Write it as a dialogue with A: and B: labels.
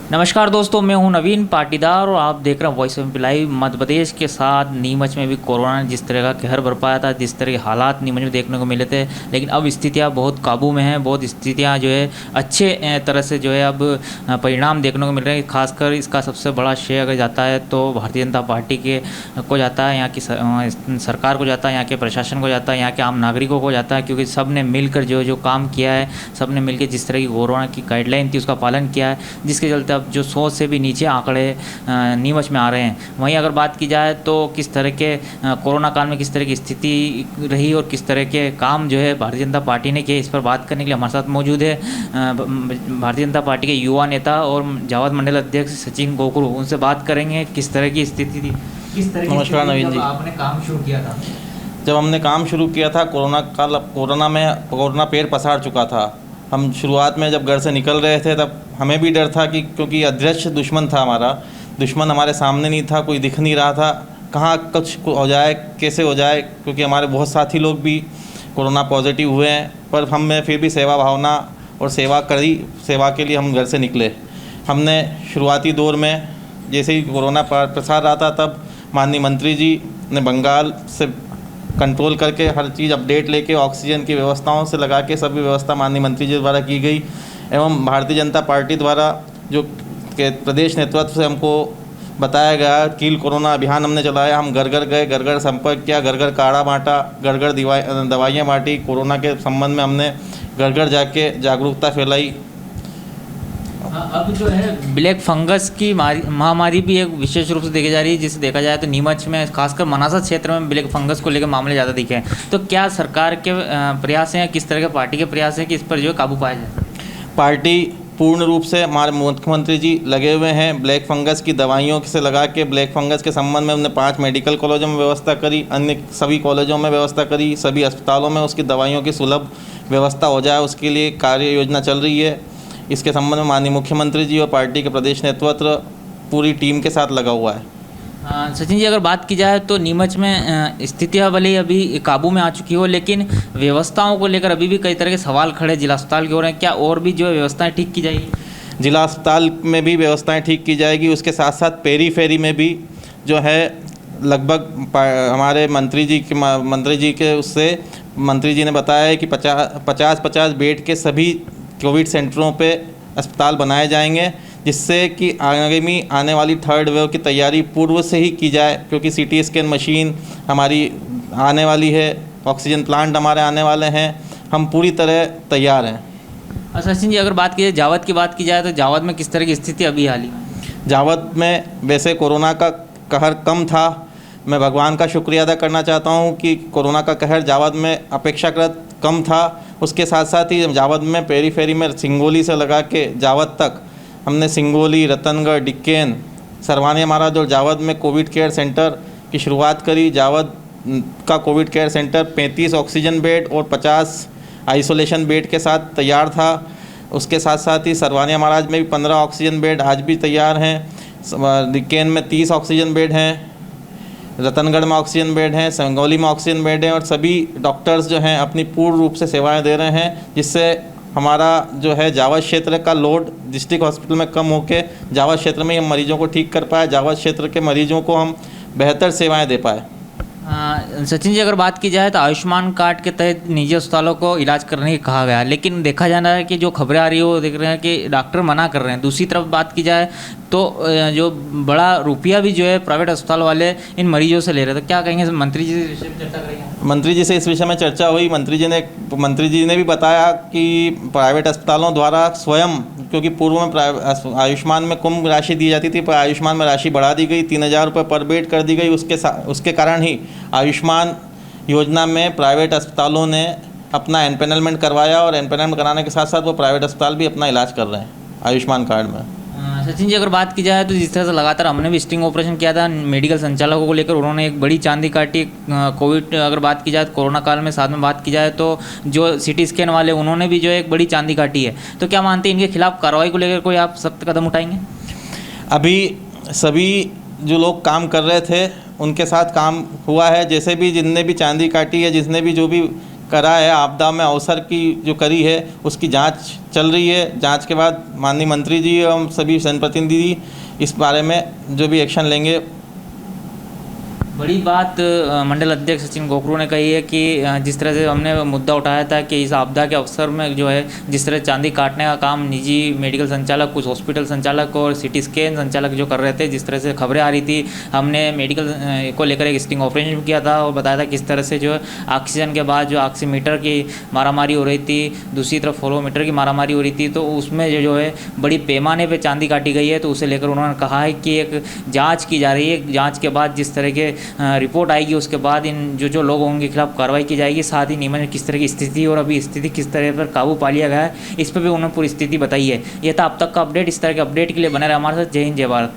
A: नमस्कार दोस्तों, मैं हूं नवीन पाटीदार और आप देख रहे हैं voice of live. Madhya Pradesh के साथ नीमच में भी कोरोना ने जिस तरह का कहर बरपाया था, जिस तरह के हालात नीमच में देखने को मिले थे, लेकिन अब स्थितियां बहुत काबू में हैं। बहुत स्थितियां जो है अच्छे तरह से जो है अब परिणाम देखने को मिल रहे हैं। खासकर इसका सबसे बड़ा श्रेय अगर जाता है तो भारतीय जनता पार्टी के को जाता है, यहाँ की सरकार को जाता है, यहाँ के प्रशासन को जाता है, यहाँ के आम नागरिकों को जाता है, क्योंकि सब ने मिलकर जो काम किया है, सब ने मिलकर जिस तरह की कोरोना की गाइडलाइन थी उसका पालन किया है, जिसके चलते अब जो 100 से भी नीचे आंकड़े नीमच में आ रहे हैं। वहीं अगर बात की जाए तो किस तरह के कोरोना काल में किस तरह की स्थिति रही और किस तरह के काम जो है भारतीय जनता पार्टी ने किए, इस पर बात करने के लिए हमारे साथ मौजूद है भारतीय जनता पार्टी के युवा नेता और जावद मंडल अध्यक्ष सचिन गोकुल। उनसे बात करेंगे किस तरह की स्थिति थी, किस तरह की
B: नमस्कार नवीन जी।
A: आपने काम शुरू किया था।
B: जब हमने काम शुरू किया था कोरोना पैर पसार चुका था। हम शुरुआत में जब घर से निकल रहे थे तब हमें भी डर था कि क्योंकि अदृश्य दुश्मन था, हमारा दुश्मन हमारे सामने नहीं था, कोई दिख नहीं रहा था, कहाँ कुछ हो जाए, कैसे हो जाए, क्योंकि हमारे बहुत साथी लोग भी कोरोना पॉजिटिव हुए हैं। पर हमने फिर भी सेवा भावना और सेवा के लिए हम घर से निकले। हमने शुरुआती दौर में जैसे ही कोरोना प्रसार रहा था तब माननीय मंत्री जी ने बंगाल से कंट्रोल करके हर चीज़ अपडेट लेके ऑक्सीजन की व्यवस्थाओं से लगा के सभी व्यवस्था माननीय मंत्री जी द्वारा की गई एवं भारतीय जनता पार्टी द्वारा जो के प्रदेश नेतृत्व से हमको बताया गया कील कोरोना अभियान हमने चलाया। हम घर घर गए, घर घर संपर्क किया, घर घर काढ़ा बांटा, घर घर दवाइयाँ बांटी। कोरोना के संबंध में हमने घर घर जाके जागरूकता फैलाई।
A: अब जो है ब्लैक फंगस की महामारी भी एक विशेष रूप से देखी जा रही है, जिसे देखा जाए तो नीमच में खासकर मनासा क्षेत्र में ब्लैक फंगस को लेकर मामले ज़्यादा दिखे हैं। तो क्या सरकार के प्रयास हैं, किस तरह के पार्टी के प्रयास हैं कि इस पर जो है काबू पाया जाए?
B: पार्टी पूर्ण रूप से हमारे मुख्यमंत्री जी लगे हुए हैं। ब्लैक फंगस की दवाइयों से लगा के ब्लैक फंगस के संबंध में हमने 5 मेडिकल कॉलेजों में व्यवस्था करी, अन्य सभी कॉलेजों में व्यवस्था करी, सभी अस्पतालों में उसकी दवाइयों की सुलभ व्यवस्था हो जाए उसके लिए कार्य योजना चल रही है। इसके संबंध में माननीय मुख्यमंत्री जी और पार्टी के प्रदेश नेतृत्व पूरी टीम के साथ लगा हुआ है।
A: सचिन जी, अगर बात की जाए तो नीमच में स्थितियाँ भले ही अभी काबू में आ चुकी हो, लेकिन व्यवस्थाओं को लेकर अभी भी कई तरह के सवाल खड़े जिला अस्पताल की हो रहे हैं। क्या और भी जो व्यवस्थाएं ठीक की जाएगी?
B: जिला अस्पताल में भी व्यवस्थाएं ठीक की जाएगी। उसके साथ साथ पेरी में भी जो है लगभग हमारे मंत्री जी ने बताया है कि 50 बेड के सभी कोविड सेंटरों पे अस्पताल बनाए जाएंगे, जिससे कि आने वाली 3rd वेव की तैयारी पूर्व से ही की जाए, क्योंकि CT स्कैन मशीन हमारी आने वाली है, ऑक्सीजन प्लांट हमारे आने वाले हैं, हम पूरी तरह तैयार हैं।
A: सचिन जी, अगर बात की जाए जावद की बात की जाए तो जावद में किस तरह की स्थिति अभी हाल ही?
B: जावद में वैसे कोरोना का कहर कम था। मैं भगवान का शुक्रिया अदा करना चाहता हूं कि कोरोना का कहर जावद में अपेक्षाकृत कम था। उसके साथ साथ ही जावद में पेरी में सिंगोली से लगा के जावद तक हमने सिंगोली, रतनगढ़, डिक्केन, सरवानिया महाराज और जावद में कोविड केयर सेंटर की शुरुआत करी। जावद का Covid care centre 35 oxygen bed और 50 आइसोलेशन बेड के साथ तैयार था। उसके साथ साथ ही सरवानिया महाराज में भी 15 ऑक्सीजन बेड आज भी तैयार हैं। डिक्केन में 30 ऑक्सीजन बेड हैं, रतनगढ़ में ऑक्सीजन बेड हैं, संगोली में ऑक्सीजन बेड हैं और सभी डॉक्टर्स जो हैं अपनी पूर्ण रूप से सेवाएं दे रहे हैं, जिससे हमारा जो है जावद क्षेत्र का लोड डिस्ट्रिक्ट हॉस्पिटल में कम होकर जावद क्षेत्र में हम मरीजों को ठीक कर पाए, जावद क्षेत्र के मरीजों को हम बेहतर सेवाएं दे पाए।
A: सचिन जी, अगर बात की जाए तो आयुष्मान कार्ड के तहत निजी अस्पतालों को इलाज करने की कहा गया, लेकिन देखा जा रहा है कि जो खबरें आ रही है वो देख रहे हैं कि डॉक्टर मना कर रहे हैं। दूसरी तरफ बात की जाए तो जो बड़ा रुपया भी जो है प्राइवेट अस्पताल वाले इन मरीजों से ले रहे हैं। तो क्या कहेंगे, मंत्री जी से इस विषय में चर्चा करेंगे?
B: मंत्री जी से इस विषय में चर्चा हुई। मंत्री जी ने भी बताया कि प्राइवेट अस्पतालों द्वारा स्वयं, क्योंकि पूर्व में आयुष्मान में कम राशि दी जाती थी, पर आयुष्मान में राशि बढ़ा दी गई, 3000 रुपये पर बेड कर दी गई। उसके कारण ही आयुष्मान योजना में प्राइवेट अस्पतालों ने अपना एनपैनलमेंट करवाया और एनपैनलमेंट कराने के साथ साथ वो प्राइवेट अस्पताल भी अपना इलाज कर रहे हैं आयुष्मान कार्ड में।
A: सचिन जी, अगर बात की जाए तो जिस तरह से लगातार हमने भी स्टिंग ऑपरेशन किया था मेडिकल संचालकों को लेकर, उन्होंने एक बड़ी चांदी काटी कोविड अगर बात की जाए तो कोरोना काल में। साथ में बात की जाए तो जो CT स्कैन वाले उन्होंने भी जो एक बड़ी चांदी काटी है। तो क्या मानते हैं इनके खिलाफ कार्रवाई को लेकर कोई आप सख्त कदम उठाएंगे?
B: अभी सभी जो लोग काम कर रहे थे उनके साथ काम हुआ है। जैसे भी जिनने भी चांदी काटी है, जिसने भी जो भी करा है, आपदा में अवसर की जो करी है उसकी जांच चल रही है। जांच के बाद माननीय मंत्री जी एवं सभी जनप्रतिनिधि इस बारे में जो भी एक्शन लेंगे।
A: बड़ी बात मंडल अध्यक्ष सचिन गोकरू ने कही है कि जिस तरह से हमने मुद्दा उठाया था कि इस आपदा के अवसर में जो है जिस तरह चांदी काटने का काम निजी मेडिकल संचालक, कुछ हॉस्पिटल संचालक और सिटी स्कैन संचालक जो कर रहे थे, जिस तरह से खबरें आ रही थी, हमने मेडिकल को लेकर एक स्टिंग ऑपरेशन किया था और बताया था किस तरह से जो है ऑक्सीजन के बाद जो ऑक्सीमीटर की मारामारी हो रही थी, दूसरी तरफ फ्लोमीटर की मारामारी हो रही थी, तो उसमें जो है बड़ी पैमाने पर चांदी काटी गई है। तो उसे लेकर उन्होंने कहा है कि एक जाँच की जा रही है, जाँच के बाद जिस तरह के रिपोर्ट आएगी उसके बाद इन जो लोग होंगे के खिलाफ कार्रवाई की जाएगी। साथ ही नीमच में किस तरह की स्थिति और अभी स्थिति किस तरह पर काबू पा लिया गया है, इस पर भी उन्होंने पूरी स्थिति बताई है। यह था अब तक का अपडेट। इस तरह के अपडेट के लिए बने रहे हमारे साथ। जय हिंद, जय भारत।